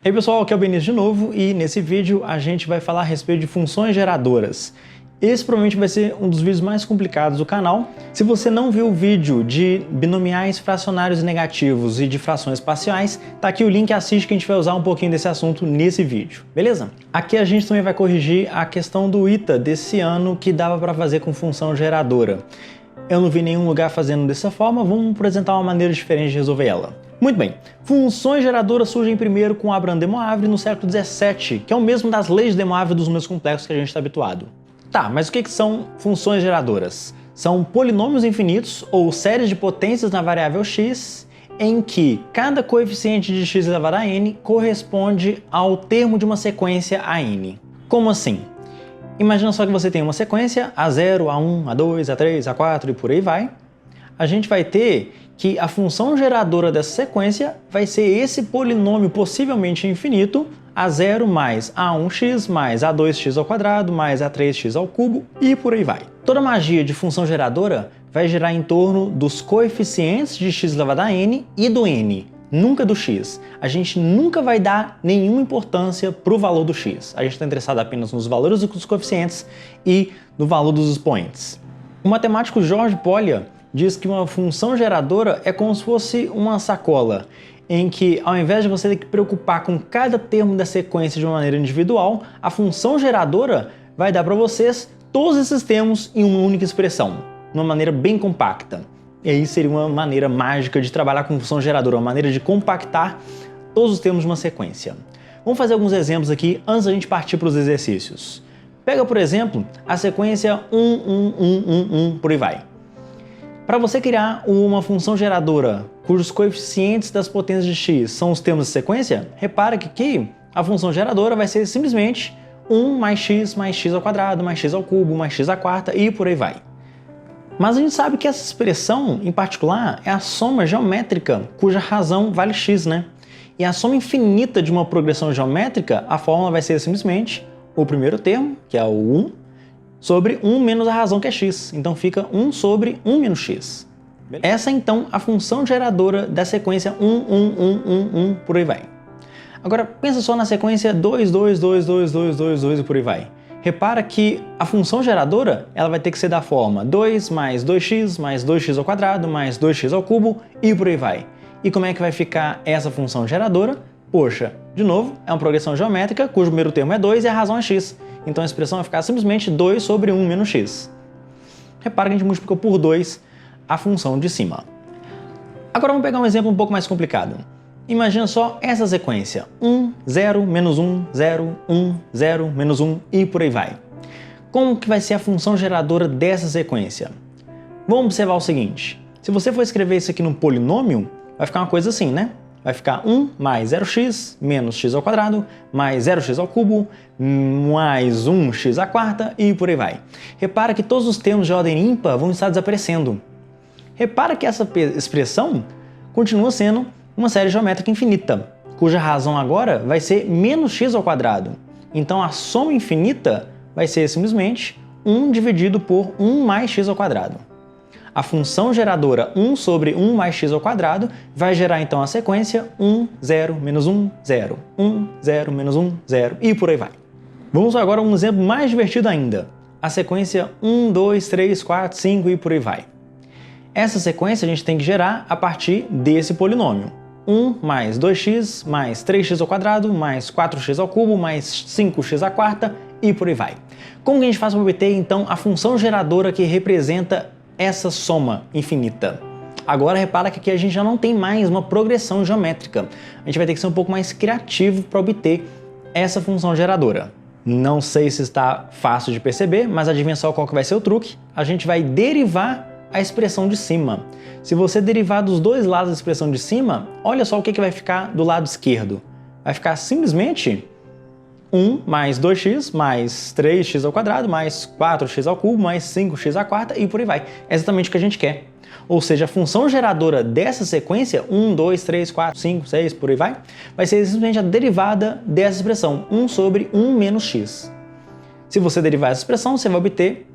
Ei pessoal, aqui é o Benício de novo e nesse vídeo a gente vai falar a respeito de funções geradoras. Esse provavelmente vai ser um dos vídeos mais complicados do canal. Se você não viu o vídeo de binomiais fracionários negativos e de frações parciais, tá aqui o link, assiste que a gente vai usar um pouquinho desse assunto nesse vídeo, beleza? Aqui a gente também vai corrigir a questão do ITA desse ano que dava para fazer com função geradora. Eu não vi nenhum lugar fazendo dessa forma, vamos apresentar uma maneira diferente de resolver ela. Muito bem, funções geradoras surgem primeiro com Abraham de Moivre no século XVII, que é o mesmo das leis de De Moivre dos números complexos que a gente está habituado. Tá, mas o que são funções geradoras? São polinômios infinitos ou séries de potências na variável x em que cada coeficiente de x elevado a n corresponde ao termo de uma sequência a n. Como assim? Imagina só que você tem uma sequência A0, A1, A2, A3, A4 e por aí vai. A gente vai ter que a função geradora dessa sequência vai ser esse polinômio possivelmente infinito, A0 mais A1x mais A2x ao quadrado mais A3x ao cubo e por aí vai. Toda magia de função geradora vai girar em torno dos coeficientes de x elevado a n e do n, nunca do x. A gente nunca vai dar nenhuma importância para o valor do x. A gente está interessado apenas nos valores dos coeficientes e no valor dos expoentes. O matemático George Polya diz que uma função geradora é como se fosse uma sacola, em que ao invés de você ter que preocupar com cada termo da sequência de uma maneira individual, a função geradora vai dar para vocês todos esses termos em uma única expressão, de uma maneira bem compacta. E aí seria uma maneira mágica de trabalhar com função geradora, uma maneira de compactar todos os termos de uma sequência. Vamos fazer alguns exemplos aqui antes da gente partir para os exercícios. Pega, por exemplo, a sequência 1, 1, 1, 1, 1, por aí vai. Para você criar uma função geradora cujos coeficientes das potências de x são os termos de sequência, repara que aqui a função geradora vai ser simplesmente 1 mais x ao quadrado, mais x ao cubo, mais x à quarta e por aí vai. Mas a gente sabe que essa expressão, em particular, é a soma geométrica cuja razão vale x, né? E a soma infinita de uma progressão geométrica, a fórmula vai ser simplesmente o primeiro termo, que é o 1, sobre 1 menos a razão que é x. Então fica 1 sobre 1 menos x. Essa é então a função geradora da sequência 1, 1, 1, 1, 1, por aí vai. Agora pensa só na sequência 2, 2, 2, 2, 2, 2, 2 e por aí vai. Repara que a função geradora ela vai ter que ser da forma 2 mais 2x ao quadrado mais 2x ao cubo e por aí vai. E como é que vai ficar essa função geradora? Poxa, de novo, é uma progressão geométrica cujo primeiro termo é 2 e a razão é x. Então a expressão vai ficar simplesmente 2 sobre 1 menos x. Repara que a gente multiplicou por 2 a função de cima. Agora vamos pegar um exemplo um pouco mais complicado. Imagina só essa sequência. 1, 0, menos 1, 0, 1, 0, menos 1 e por aí vai. Como que vai ser a função geradora dessa sequência? Vamos observar o seguinte. Se você for escrever isso aqui num polinômio, vai ficar uma coisa assim, né? Vai ficar 1 mais 0x menos x ao quadrado mais 0x ao cubo mais 1x à quarta e por aí vai. Repara que todos os termos de ordem ímpar vão estar desaparecendo. Repara que essa expressão continua sendo uma série geométrica infinita, cuja razão agora vai ser menos x ao quadrado. Então a soma infinita vai ser simplesmente 1 dividido por 1 mais x ao quadrado. A função geradora 1 sobre 1 mais x ao quadrado vai gerar então a sequência 1, 0, menos 1, 0, 1, 0, menos 1, 0 e por aí vai. Vamos agora a um exemplo mais divertido ainda. A sequência 1, 2, 3, 4, 5 e por aí vai. Essa sequência a gente tem que gerar a partir desse polinômio. 1 mais 2x mais 3x ao quadrado mais 4x ao cubo mais 5x à quarta e por aí vai. Como que a gente faz para obter então a função geradora que representa essa soma infinita? Agora repara que aqui a gente já não tem mais uma progressão geométrica. A gente vai ter que ser um pouco mais criativo para obter essa função geradora. Não sei se está fácil de perceber, mas adivinha só qual que vai ser o truque? A gente vai derivar a expressão de cima. Se você derivar dos dois lados da expressão de cima, olha só o que vai ficar do lado esquerdo. Vai ficar simplesmente 1 mais 2x mais 3x ao quadrado mais 4x ao cubo mais 5x à quarta e por aí vai. É exatamente o que a gente quer. Ou seja, a função geradora dessa sequência, 1, 2, 3, 4, 5, 6, por aí vai ser simplesmente a derivada dessa expressão, 1 sobre 1 menos x. Se você derivar essa expressão, você vai obter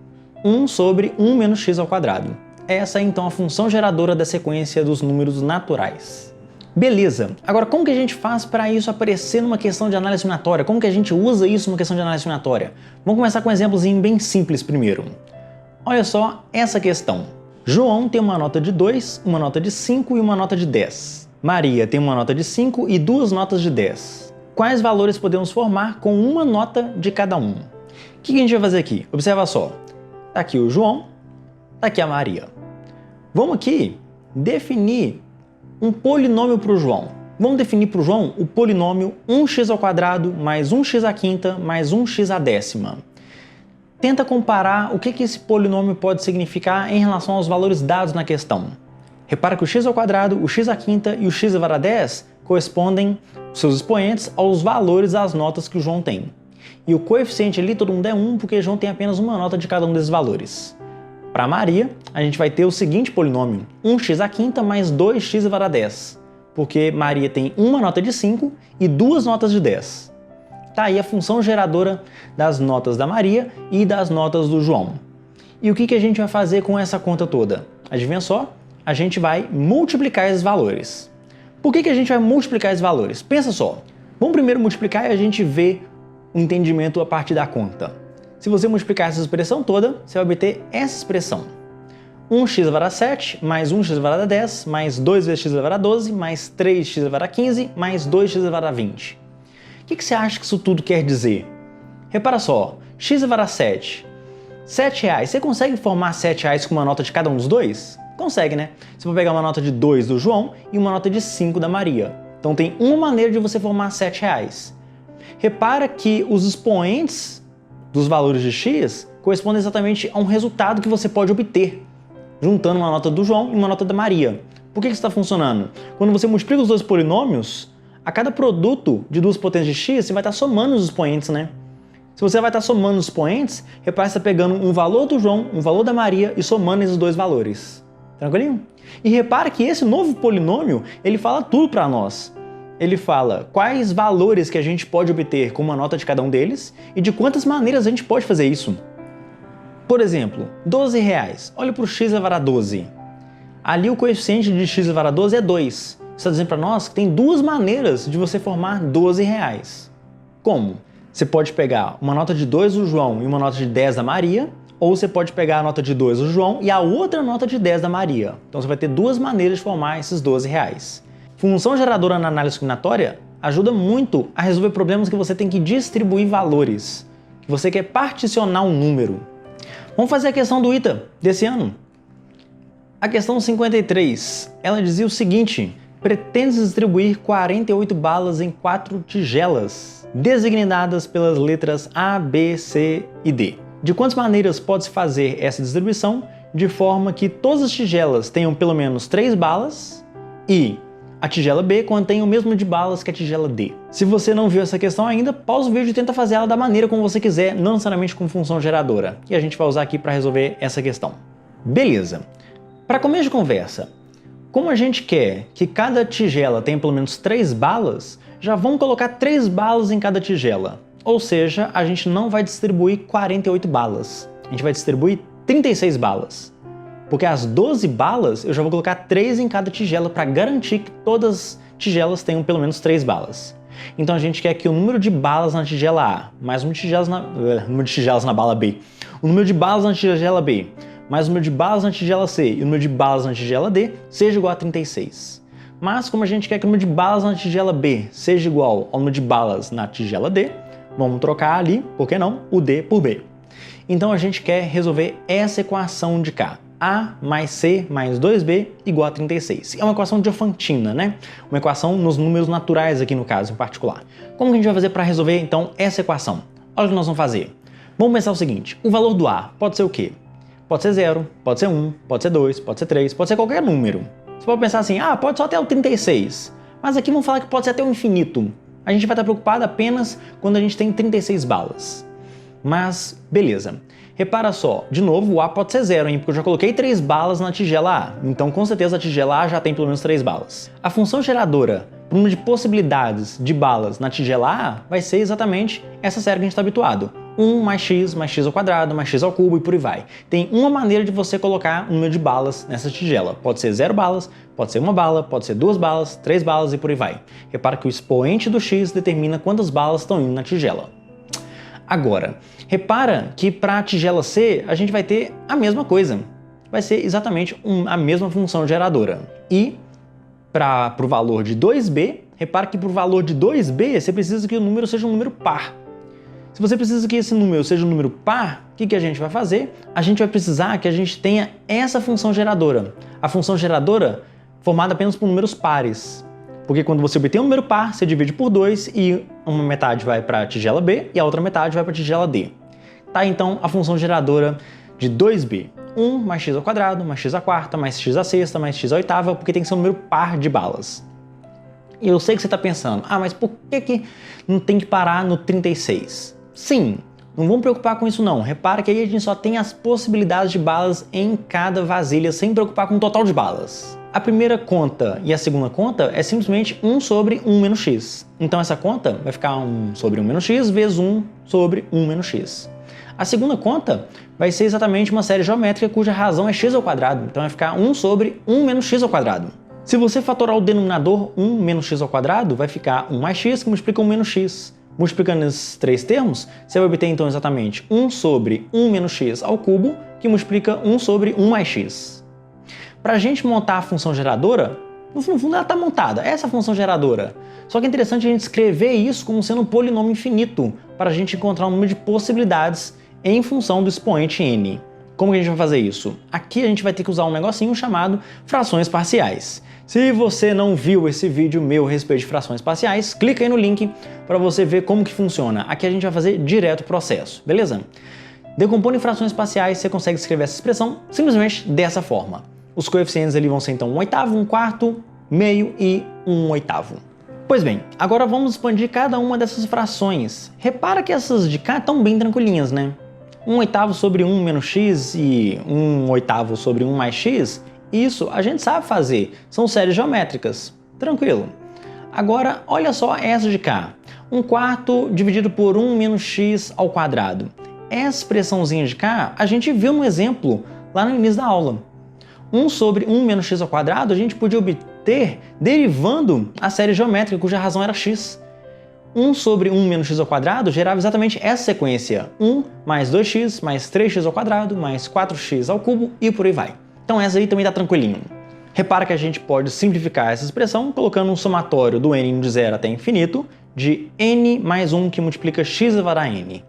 1 sobre 1 menos x ao quadrado. Essa é então a função geradora da sequência dos números naturais. Beleza, agora como que a gente faz para isso aparecer numa questão de análise eliminatória? Como que a gente usa isso numa questão de análise eliminatória? Vamos começar com um exemplozinho bem simples primeiro. Olha só essa questão. João tem uma nota de 2, uma nota de 5 e uma nota de 10. Maria tem uma nota de 5 e 2 notas de 10. Quais valores podemos formar com uma nota de cada um? O que a gente vai fazer aqui? Observa só. Tá aqui o João, tá aqui a Maria. Vamos aqui definir um polinômio para o João. Vamos definir para o João o polinômio 1x² mais 1x² mais 1x². Tenta comparar o que esse polinômio pode significar em relação aos valores dados na questão. Repara que o x², o x² e o x elevado a 10 correspondem, seus expoentes, aos valores das notas que o João tem. E o coeficiente ali, todo mundo é 1, porque o João tem apenas uma nota de cada um desses valores. Para Maria, a gente vai ter o seguinte polinômio, 1x² mais 2x elevado a 10, porque Maria tem uma nota de 5 e 2 notas de 10. Tá aí a função geradora das notas da Maria e das notas do João. E o que a gente vai fazer com essa conta toda? Adivinha só? A gente vai multiplicar esses valores. Por que a gente vai multiplicar esses valores? Pensa só. Vamos primeiro multiplicar e a gente vê o entendimento a partir da conta. Se você multiplicar essa expressão toda, você vai obter essa expressão. 1x elevado a 7 mais 1x elevado a 10 mais 2 vezes x elevado a 12 mais 3x elevado a 15 mais 2x elevado a 20. O que você acha que isso tudo quer dizer? Repara só, x elevado a 7, R$7. Você consegue formar R$7 com uma nota de cada um dos dois? Consegue, né? Você vai pegar uma nota de 2 do João e uma nota de 5 da Maria. Então tem uma maneira de você formar R$7. Repara que os expoentes dos valores de x correspondem exatamente a um resultado que você pode obter, juntando uma nota do João e uma nota da Maria. Por que isso está funcionando? Quando você multiplica os dois polinômios, a cada produto de duas potências de x, você vai estar somando os expoentes, né? Se você vai estar somando os expoentes, repara que você está pegando um valor do João, um valor da Maria e somando esses dois valores. Tranquilinho? E repara que esse novo polinômio, ele fala tudo para nós. Ele fala quais valores que a gente pode obter com uma nota de cada um deles e de quantas maneiras a gente pode fazer isso. Por exemplo, R$12. Olha para o x elevado a 12. Ali o coeficiente de x elevado a 12 é 2. Isso está dizendo para nós que tem duas maneiras de você formar R$12. Como? Você pode pegar uma nota de 2 do João e uma nota de 10 da Maria, ou você pode pegar a nota de 2 do João e a outra nota de 10 da Maria. Então você vai ter duas maneiras de formar esses R$12. Função geradora na análise combinatória ajuda muito a resolver problemas que você tem que distribuir valores, que você quer particionar um número. Vamos fazer a questão do ITA desse ano. A questão 53, ela dizia o seguinte: pretende distribuir 48 balas em 4 tigelas, designadas pelas letras A, B, C e D. De quantas maneiras pode-se fazer essa distribuição de forma que todas as tigelas tenham pelo menos 3 balas e a tigela B contém o mesmo número de balas que a tigela D. Se você não viu essa questão ainda, pausa o vídeo e tenta fazer ela da maneira como você quiser, não necessariamente com função geradora. E a gente vai usar aqui para resolver essa questão. Beleza. Para começo de conversa, como a gente quer que cada tigela tenha pelo menos 3 balas, já vamos colocar 3 balas em cada tigela. Ou seja, a gente não vai distribuir 48 balas. A gente vai distribuir 36 balas. Porque as 12 balas, eu já vou colocar 3 em cada tigela para garantir que todas as tigelas tenham pelo menos 3 balas. Então a gente quer que o número de balas na tigela A, mais o número de tigelas na bala B, o número de balas na tigela B, mais o número de balas na tigela C e o número de balas na tigela D seja igual a 36. Mas como a gente quer que o número de balas na tigela B seja igual ao número de balas na tigela D, vamos trocar ali, por que não, o D por B. Então a gente quer resolver essa equação de cá. A mais C mais 2B igual a 36. É uma equação diofantina, né? Uma equação nos números naturais aqui no caso em particular. Como que a gente vai fazer para resolver então essa equação? Olha o que nós vamos fazer. Vamos pensar o seguinte, o valor do A pode ser o quê? Pode ser 0, pode ser 1, pode ser 2, pode ser 3, pode ser qualquer número. Você pode pensar assim, pode só até o 36. Mas aqui vamos falar que pode ser até o infinito. A gente vai estar preocupado apenas quando a gente tem 36 balas. Mas, beleza. Repara só, de novo, o A pode ser 0, hein? Porque eu já coloquei 3 balas na tigela A. Então, com certeza, a tigela A já tem pelo menos 3 balas. A função geradora para o número de possibilidades de balas na tigela A vai ser exatamente essa série que a gente está habituado. 1 mais x ao quadrado, mais x ao cubo e por aí vai. Tem uma maneira de você colocar um número de balas nessa tigela. Pode ser 0 balas, pode ser 1 bala, pode ser 2 balas, 3 balas e por aí vai. Repara que o expoente do x determina quantas balas estão indo na tigela. Agora, repara que para a tigela C a gente vai ter a mesma coisa. Vai ser exatamente a mesma função geradora. E para o valor de 2b, repara que para o valor de 2b você precisa que o número seja um número par. Se você precisa que esse número seja um número par, o que a gente vai fazer? A gente vai precisar que a gente tenha essa função geradora. A função geradora formada apenas por números pares. Porque quando você obtém um número par, você divide por 2 e uma metade vai para a tigela B e a outra metade vai para a tigela D. Tá, então a função geradora de 2b. 1 mais x ao quadrado, mais x à quarta, mais x à sexta, mais x à oitava, porque tem que ser um número par de balas. E eu sei que você está pensando, mas por que não tem que parar no 36? Sim, não vamos preocupar com isso não. Repara que aí a gente só tem as possibilidades de balas em cada vasilha, sem preocupar com o total de balas. A primeira conta e a segunda conta é simplesmente 1 sobre 1 menos x. Então essa conta vai ficar 1 sobre 1 menos x vezes 1 sobre 1 menos x. A segunda conta vai ser exatamente uma série geométrica cuja razão é x ao quadrado. Então vai ficar 1 sobre 1 menos x ao quadrado. Se você fatorar o denominador 1 menos x ao quadrado, vai ficar 1 mais x que multiplica 1 menos x. Multiplicando esses três termos, você vai obter então exatamente 1 sobre 1 menos x ao cubo, que multiplica 1 sobre 1 mais x. Para a gente montar a função geradora, no fundo ela está montada, essa é a função geradora. Só que é interessante a gente escrever isso como sendo um polinômio infinito, para a gente encontrar um número de possibilidades em função do expoente n. Como que a gente vai fazer isso? Aqui a gente vai ter que usar um negocinho chamado frações parciais. Se você não viu esse vídeo meu a respeito de frações parciais, clica aí no link para você ver como que funciona. Aqui a gente vai fazer direto o processo, beleza? Decompondo em frações parciais, você consegue escrever essa expressão simplesmente dessa forma. Os coeficientes ali vão ser então 1/8, 1/4, meio e 1/8. Pois bem, agora vamos expandir cada uma dessas frações. Repara que essas de cá estão bem tranquilinhas, né? 1/8 sobre 1 menos x e 1/8 sobre 1 mais x, isso a gente sabe fazer, são séries geométricas, tranquilo. Agora, olha só essa de cá, 1/4 dividido por 1 menos x ao quadrado. Essa expressãozinha de cá, a gente viu no exemplo lá no início da aula. 1 sobre 1 menos x ao quadrado a gente podia obter derivando a série geométrica cuja razão era x. 1 sobre 1 menos x ao quadrado gerava exatamente essa sequência. 1 mais 2x mais 3x ao quadrado mais 4x ao cubo e por aí vai. Então essa aí também está tranquilinho. Repara que a gente pode simplificar essa expressão colocando um somatório do n de 0 até infinito de n mais 1 que multiplica x elevado a n.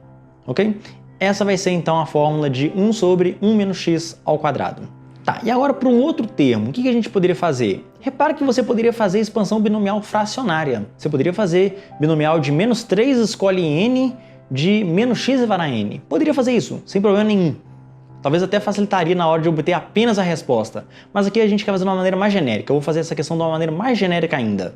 Ok? Essa vai ser então a fórmula de 1 sobre 1 menos x ao quadrado. Tá, e agora para um outro termo, o que a gente poderia fazer? Repara que você poderia fazer expansão binomial fracionária. Você poderia fazer binomial de menos 3 escolhe n de menos x elevado a n. Poderia fazer isso, sem problema nenhum. Talvez até facilitaria na hora de obter apenas a resposta. Mas aqui a gente quer fazer de uma maneira mais genérica. Eu vou fazer essa questão de uma maneira mais genérica ainda.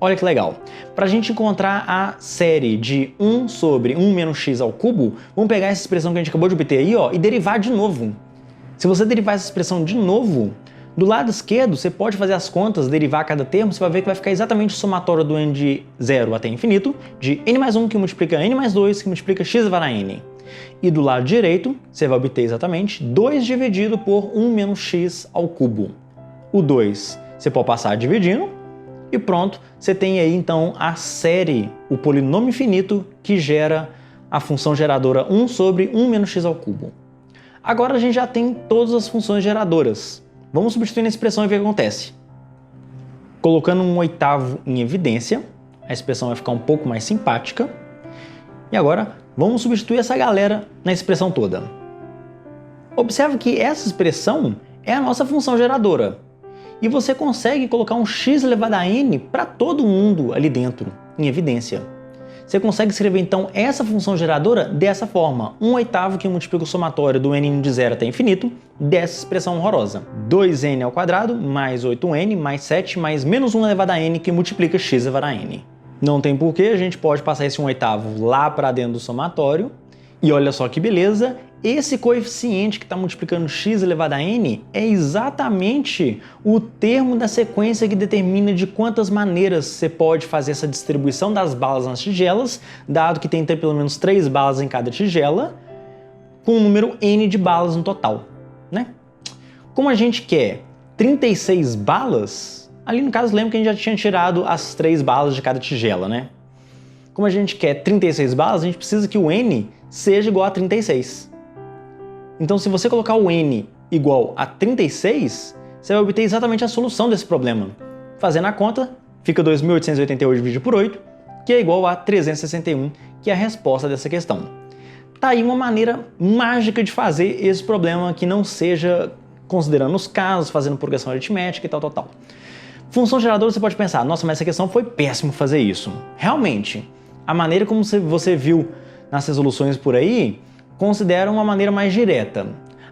Olha que legal. Para a gente encontrar a série de 1 sobre 1 menos x ao cubo, vamos pegar essa expressão que a gente acabou de obter aí, ó, e derivar de novo. Se você derivar essa expressão de novo, do lado esquerdo você pode fazer as contas, derivar cada termo, você vai ver que vai ficar exatamente o somatório do n de 0 até infinito, de n mais 1 que multiplica n mais 2 que multiplica x elevado a n. E do lado direito, você vai obter exatamente 2 dividido por 1 menos x ao cubo. O 2 você pode passar dividindo e pronto, você tem aí então a série, o polinômio infinito que gera a função geradora 1 sobre 1 menos x ao cubo. Agora a gente já tem todas as funções geradoras. Vamos substituir a expressão e ver o que acontece. Colocando 1/8 em evidência, a expressão vai ficar um pouco mais simpática. E agora, vamos substituir essa galera na expressão toda. Observe que essa expressão é a nossa função geradora. E você consegue colocar um x elevado a n para todo mundo ali dentro, em evidência. Você consegue escrever então essa função geradora dessa forma, 1/8 que multiplica o somatório do n de 0 até infinito, dessa expressão horrorosa. 2n ao quadrado mais 8n mais 7 mais menos 1 elevado a n que multiplica x elevado a n. Não tem porquê, a gente pode passar esse 1/8 lá para dentro do somatório. E olha só que beleza, esse coeficiente que está multiplicando x elevado a n é exatamente o termo da sequência que determina de quantas maneiras você pode fazer essa distribuição das balas nas tigelas, dado que tem pelo menos 3 balas em cada tigela, com um número n de balas no total, né? Como a gente quer 36 balas, ali no caso lembra que a gente já tinha tirado as 3 balas de cada tigela, né? Como a gente quer 36 balas, a gente precisa que o n seja igual a 36. Então, se você colocar o n igual a 36, você vai obter exatamente a solução desse problema. Fazendo a conta, fica 2.888 dividido por 8, que é igual a 361, que é a resposta dessa questão. Tá aí uma maneira mágica de fazer esse problema que não seja considerando os casos, fazendo progressão aritmética e tal. Função geradora, você pode pensar, nossa, mas essa questão foi péssimo fazer isso. Realmente, a maneira como você viu nas resoluções por aí, considera uma maneira mais direta.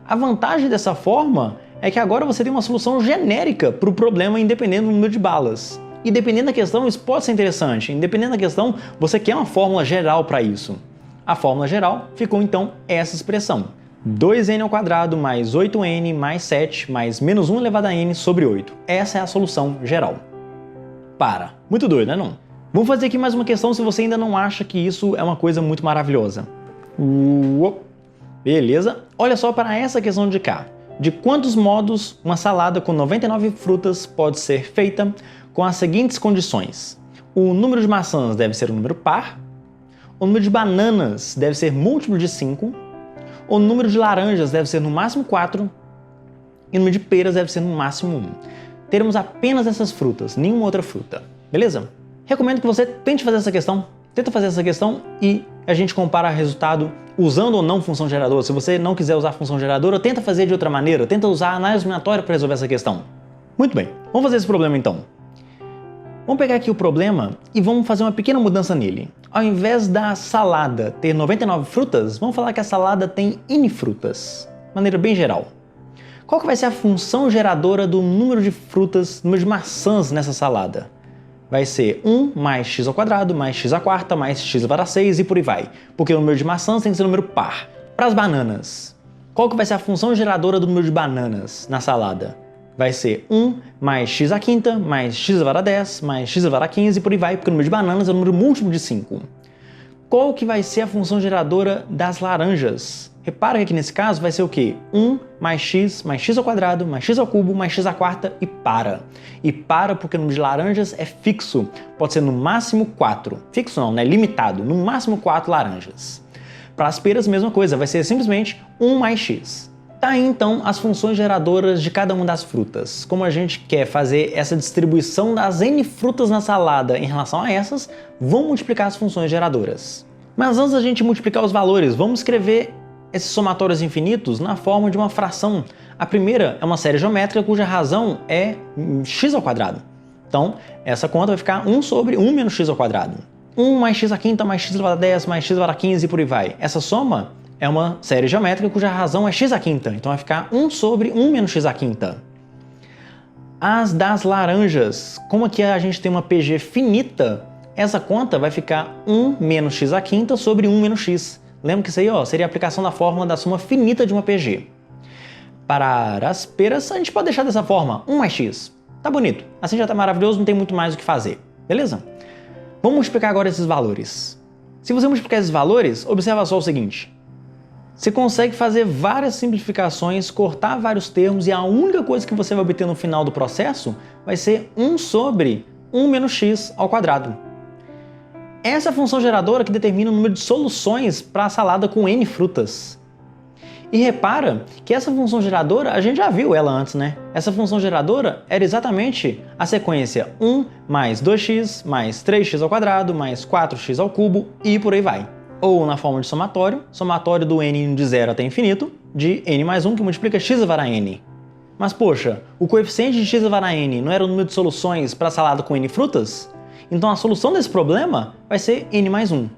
A vantagem dessa forma é que agora você tem uma solução genérica para o problema independente do número de balas. E dependendo da questão, isso pode ser interessante. Independente da questão, você quer uma fórmula geral para isso. A fórmula geral ficou então essa expressão. 2n ao quadrado mais 8n mais 7 mais menos 1 elevado a n sobre 8. Essa é a solução geral. Muito doido, né não? Vamos fazer aqui mais uma questão se você ainda não acha que isso é uma coisa muito maravilhosa. Beleza? Olha só para essa questão de cá. De quantos modos uma salada com 99 frutas pode ser feita com as seguintes condições? O número de maçãs deve ser um número par, o número de bananas deve ser múltiplo de 5, o número de laranjas deve ser no máximo 4 e o número de peras deve ser no máximo 1. Teremos apenas essas frutas, nenhuma outra fruta. Beleza? Recomendo que você tente fazer essa questão. Tenta fazer essa questão e a gente compara o resultado usando ou não função geradora. Se você não quiser usar função geradora, tenta fazer de outra maneira, tenta usar a análise eliminatória para resolver essa questão. Muito bem, vamos fazer esse problema então. Vamos pegar aqui o problema e vamos fazer uma pequena mudança nele. Ao invés da salada ter 99 frutas, vamos falar que a salada tem n frutas, de maneira bem geral. Qual que vai ser a função geradora do número de frutas, número de maçãs nessa salada? Vai ser 1 mais x ao quadrado, mais x à quarta, mais x elevado a 6 e por aí vai. Porque o número de maçãs tem que ser um número par. Para as bananas, qual que vai ser a função geradora do número de bananas na salada? Vai ser 1 mais x à quinta, mais x elevado a 10, mais x elevado a 15 e por aí vai, porque o número de bananas é um número múltiplo de 5. Qual que vai ser a função geradora das laranjas? Repara que aqui nesse caso vai ser o quê? 1 mais x ao quadrado, mais x ao cubo, mais x à quarta e para. E para porque o número de laranjas é fixo, pode ser no máximo 4. Fixo não, né? Limitado, no máximo 4 laranjas. Para as peras, mesma coisa, vai ser simplesmente 1 mais x. Tá aí então as funções geradoras de cada uma das frutas. Como a gente quer fazer essa distribuição das n frutas na salada em relação a essas, vamos multiplicar as funções geradoras. Mas antes da gente multiplicar os valores, vamos escrever esses somatórios infinitos na forma de uma fração. A primeira é uma série geométrica cuja razão é x ao quadrado. Então, essa conta vai ficar 1 sobre 1 menos x ao quadrado. 1 mais x à quinta mais x elevado a 10 mais x elevado a 15 e por aí vai. Essa soma é uma série geométrica cuja razão é x à quinta. Então vai ficar 1 sobre 1 menos x à quinta. As das laranjas, como aqui a gente tem uma PG finita, essa conta vai ficar 1 menos x à quinta sobre 1 menos x. Lembra que isso aí seria a aplicação da fórmula da soma finita de uma PG. Para as peras, a gente pode deixar dessa forma, 1 mais x. Tá bonito, assim já tá maravilhoso, não tem muito mais o que fazer. Beleza? Vamos multiplicar agora esses valores. Se você multiplicar esses valores, observa só o seguinte. Você consegue fazer várias simplificações, cortar vários termos e a única coisa que você vai obter no final do processo vai ser 1 sobre 1 menos x ao quadrado. Essa é a função geradora que determina o número de soluções para a salada com n frutas. E repara que essa função geradora, a gente já viu ela antes, né? Essa função geradora era exatamente a sequência 1 mais 2x mais 3x ao quadrado mais 4x ao cubo e por aí vai. Ou na forma de somatório, somatório do n de 0 até infinito, de n mais 1 que multiplica x elevado a n. Mas poxa, o coeficiente de x elevado a n não era o número de soluções para a salada com n frutas? Então a solução desse problema vai ser n mais 1.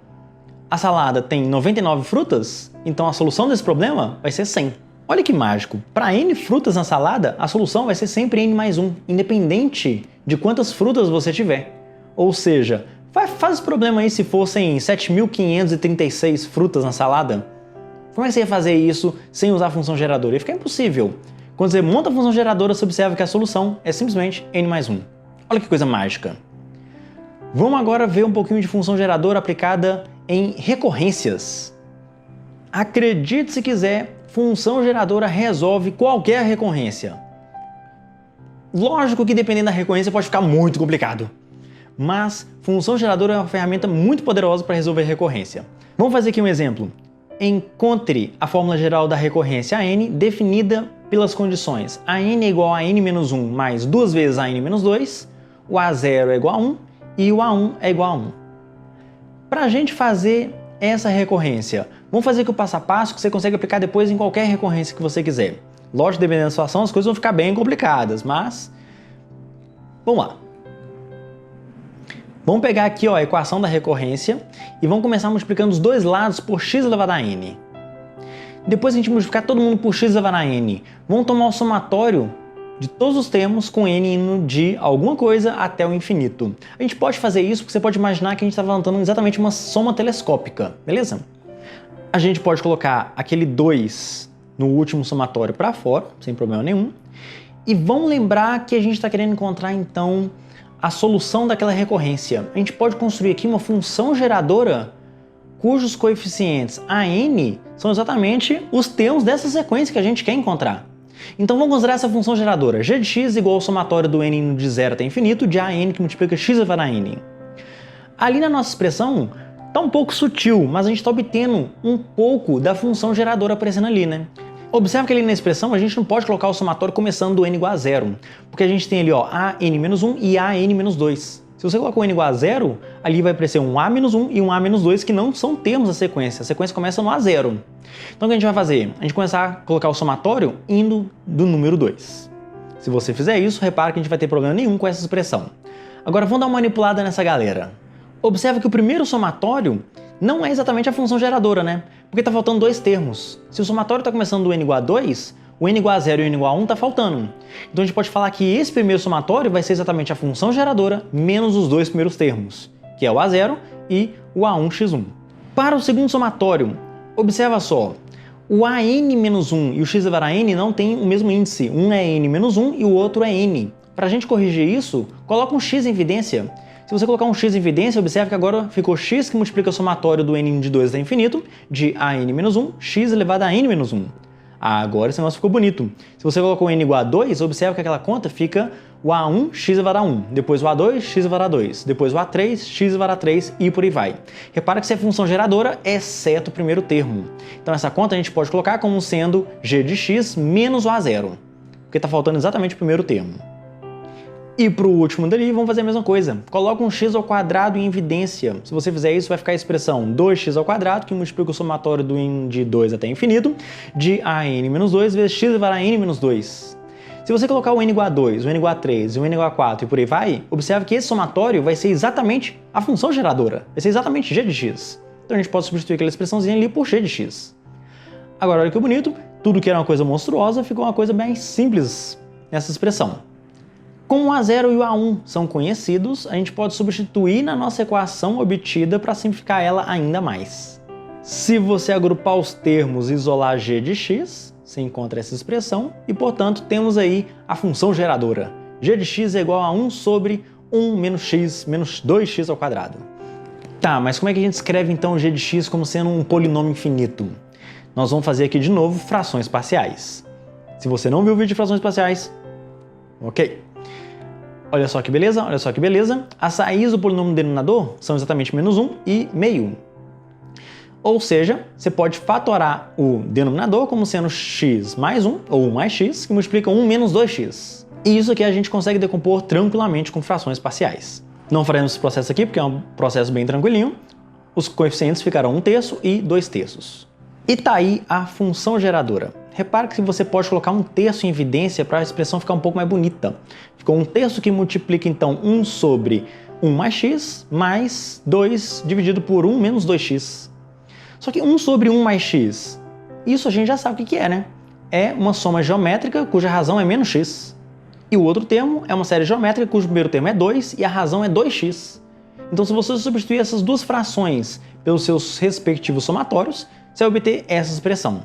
A salada tem 99 frutas, então a solução desse problema vai ser 100. Olha que mágico, para n frutas na salada, a solução vai ser sempre n mais 1, independente de quantas frutas você tiver. Ou seja, faz esse problema aí se fossem 7.536 frutas na salada. Como é que você ia fazer isso sem usar a função geradora? Ia ficar impossível. Quando você monta a função geradora, você observa que a solução é simplesmente n mais 1. Olha que coisa mágica. Vamos agora ver um pouquinho de função geradora aplicada em recorrências. Acredite se quiser, função geradora resolve qualquer recorrência. Lógico que dependendo da recorrência pode ficar muito complicado, mas função geradora é uma ferramenta muito poderosa para resolver recorrência. Vamos fazer aqui um exemplo. Encontre a fórmula geral da recorrência n definida pelas condições a n é igual a n-1 mais 2 vezes a n-2, o a0 é igual a 1 e o a1 é igual a 1. Para a gente fazer essa recorrência, vamos fazer aqui o passo a passo que você consegue aplicar depois em qualquer recorrência que você quiser. Lógico, dependendo da situação, as coisas vão ficar bem complicadas, mas vamos lá. Vamos pegar aqui a equação da recorrência e vamos começar multiplicando os dois lados por x elevado a n. Depois a gente multiplicar todo mundo por x elevado a n, vamos tomar o somatório de todos os termos com n indo de alguma coisa até o infinito. A gente pode fazer isso porque você pode imaginar que a gente está levantando exatamente uma soma telescópica, beleza? A gente pode colocar aquele 2 no último somatório para fora, sem problema nenhum. E vamos lembrar que a gente está querendo encontrar, então, a solução daquela recorrência. A gente pode construir aqui uma função geradora cujos coeficientes a n são exatamente os termos dessa sequência que a gente quer encontrar. Então vamos considerar essa função geradora g de x igual ao somatório do n indo de 0 até infinito de a n que multiplica x elevado a n. Ali na nossa expressão está um pouco sutil, mas a gente está obtendo um pouco da função geradora aparecendo ali, né? Observa que ali na expressão a gente não pode colocar o somatório começando do n igual a 0, porque a gente tem ali a n-1 e a n-2. Se você colocar o n igual a 0, ali vai aparecer um a-1 e um a-2 que não são termos da sequência. A sequência começa no a0. Então o que a gente vai fazer? A gente começar a colocar o somatório indo do número 2. Se você fizer isso, repara que a gente vai ter problema nenhum com essa expressão. Agora vamos dar uma manipulada nessa galera. Observa que o primeiro somatório não é exatamente a função geradora, né? Porque está faltando dois termos. Se o somatório está começando do n igual a 2, o n igual a 0 e o n igual a 1 está faltando. Então a gente pode falar que esse primeiro somatório vai ser exatamente a função geradora menos os dois primeiros termos, que é o a0 e o a1x1. Para o segundo somatório, observa só, o an-1 e o x elevado a n não têm o mesmo índice. Um é n-1 e o outro é n. Para a gente corrigir isso, coloca um x em evidência. Se você colocar um x em evidência, observe que agora ficou x que multiplica o somatório do n de 2 até infinito, de an-1, x elevado a n-1. Agora esse negócio ficou bonito. Se você colocar o n igual a 2, observe que aquela conta fica o a1, x elevado a 1, depois o a2, x elevado a 2, depois o a3, x elevado a 3 e por aí vai. Repara que isso é função geradora, exceto o primeiro termo. Então essa conta a gente pode colocar como sendo g de x menos o a0, porque está faltando exatamente o primeiro termo. E para o último dali, vamos fazer a mesma coisa. Coloca um x ao quadrado em evidência. Se você fizer isso, vai ficar a expressão 2x ao quadrado, que multiplica o somatório do n de 2 até infinito, de an-2 vezes x elevado a n-2. Se você colocar o n igual a 2, o n igual a 3, o n igual a 4 e por aí vai, observe que esse somatório vai ser exatamente a função geradora. Vai ser exatamente g de x. Então a gente pode substituir aquela expressãozinha ali por g de x. Agora, olha que bonito. Tudo que era uma coisa monstruosa ficou uma coisa bem simples nessa expressão. Como o a0 e o a1 são conhecidos, a gente pode substituir na nossa equação obtida para simplificar ela ainda mais. Se você agrupar os termos e isolar g de x, você encontra essa expressão e, portanto, temos aí a função geradora. G de x é igual a 1 sobre 1 menos x menos 2x ao quadrado. Tá, mas como é que a gente escreve então g de x como sendo um polinômio infinito? Nós vamos fazer aqui de novo frações parciais. Se você não viu o vídeo de frações parciais, ok. Olha só que beleza, olha só que beleza. As raízes do polinômio denominador são exatamente menos 1 e meio. Ou seja, você pode fatorar o denominador como sendo x mais 1 ou 1 mais x, que multiplica 1 menos 2x. E isso aqui a gente consegue decompor tranquilamente com frações parciais. Não faremos esse processo aqui porque é um processo bem tranquilinho. Os coeficientes ficarão 1/3 e 2/3. E tá aí a função geradora. Repare que você pode colocar 1/3 em evidência para a expressão ficar um pouco mais bonita. Ficou 1/3 que multiplica então 1 sobre 1 mais x mais 2 dividido por 1 menos 2x. Só que 1 sobre 1 mais x, isso a gente já sabe o que é, né? É uma soma geométrica cuja razão é menos x. E o outro termo é uma série geométrica cujo primeiro termo é 2 e a razão é 2x. Então se você substituir essas duas frações pelos seus respectivos somatórios, você vai obter essa expressão.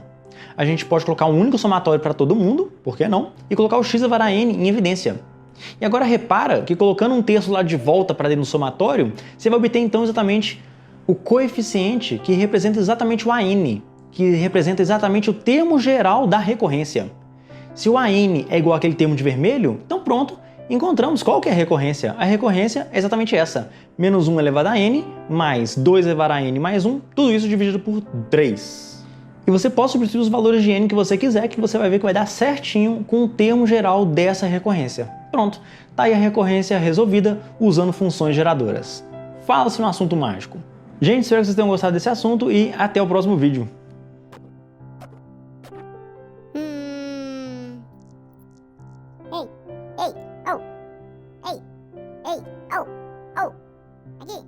A gente pode colocar um único somatório para todo mundo, por que não? E colocar o x elevado a n em evidência. E agora repara que colocando um terço lá de volta para dentro do somatório, você vai obter então exatamente o coeficiente que representa exatamente o AN, que representa exatamente o termo geral da recorrência. Se o AN é igual àquele termo de vermelho, então pronto, encontramos qual que é a recorrência. A recorrência é exatamente essa, menos 1 elevado a n, mais 2 elevado a n mais 1, tudo isso dividido por 3. E você pode substituir os valores de n que você quiser, que você vai ver que vai dar certinho com o termo geral dessa recorrência. Pronto, tá aí a recorrência resolvida usando funções geradoras. Fala-se no assunto mágico. Gente, espero que vocês tenham gostado desse assunto e até o próximo vídeo. Hey, hey, oh, hey, hey, oh, oh, aqui.